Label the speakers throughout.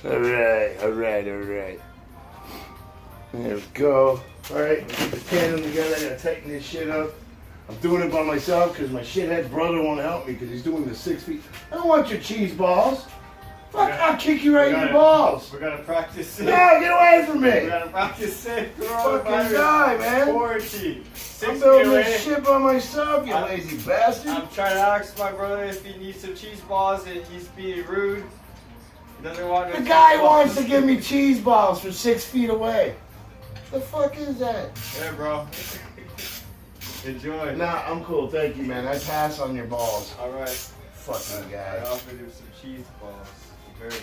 Speaker 1: Alright, alright, alright. There we go. Alright, get the tandem together. I gotta tighten this shit up. I'm doing it by myself because my shithead brother won't help me because he's doing the 6 feet. I don't want your cheese balls. Fuck, I'll kick you right in your balls.
Speaker 2: We're gonna practice it.
Speaker 1: No, get away from me.
Speaker 2: We're gonna practice it.
Speaker 1: Fucking die, man.
Speaker 2: Quarantine.
Speaker 1: I'm building this shit by myself, you lazy bastard.
Speaker 2: I'm trying to ask my brother if he needs some cheese balls and he's being rude. He doesn't want
Speaker 1: The guy wants to give me cheese balls from 6 feet away. The fuck is that?
Speaker 2: Yeah, bro. Enjoy.
Speaker 1: Nah, I'm cool. Thank you, man. I pass on your balls.
Speaker 2: All right.
Speaker 1: Fucking guy.
Speaker 2: I offered him some cheese balls. Very.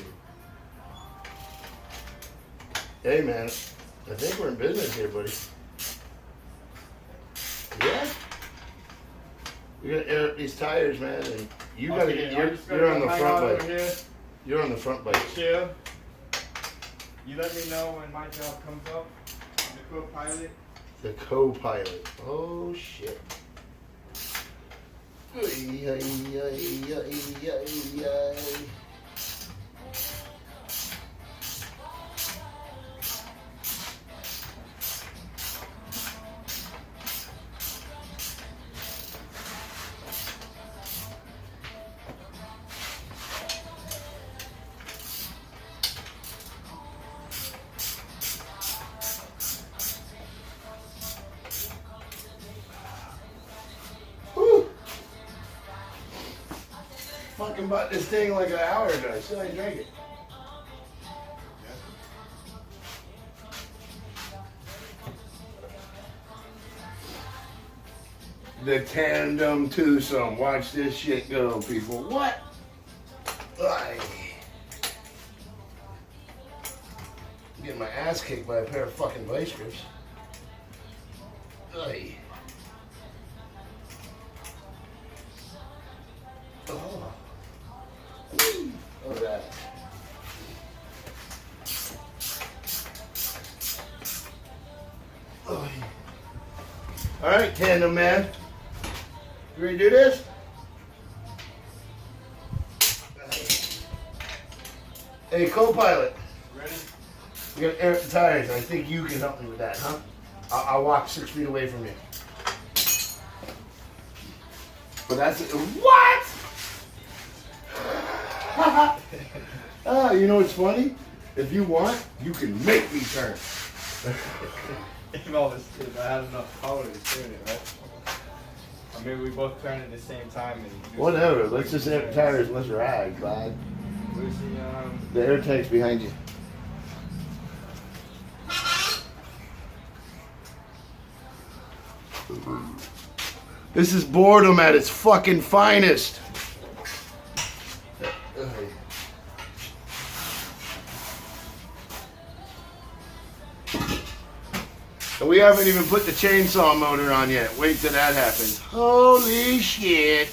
Speaker 1: Hey, man. I think we're in business here, buddy. Yeah? We're gonna air up these tires, man, and you gotta get. You're on the front bike. You're on the front bike.
Speaker 2: Chill. You let me know when my job comes up. The co-pilot.
Speaker 1: The co-pilot. Oh shit. Fucking bought this thing like an hour ago. I still ain't drank it. The Tandem twosome. Watch this shit go, people. What? I'm getting my ass kicked by a pair of fucking vice grips. Aye. Oh. Look at that. Oh. All right, Tandem man. You ready to do this? Hey, co-pilot.
Speaker 2: Ready?
Speaker 1: We're gonna air up the tires. I think you can help me with that, huh? I'll walk 6 feet away from you. But that's it. What? You know what's funny? If you want, you can make me turn.
Speaker 2: If all this kid, I had enough power to turn it, right? Or maybe we both turn at the same time and
Speaker 1: Whatever. Let's just air the tires and let's ride, bud.
Speaker 2: Where's
Speaker 1: The air tank's behind you. This is boredom at its fucking finest. And we haven't even put the chainsaw motor on yet. Wait till that happens. Holy shit.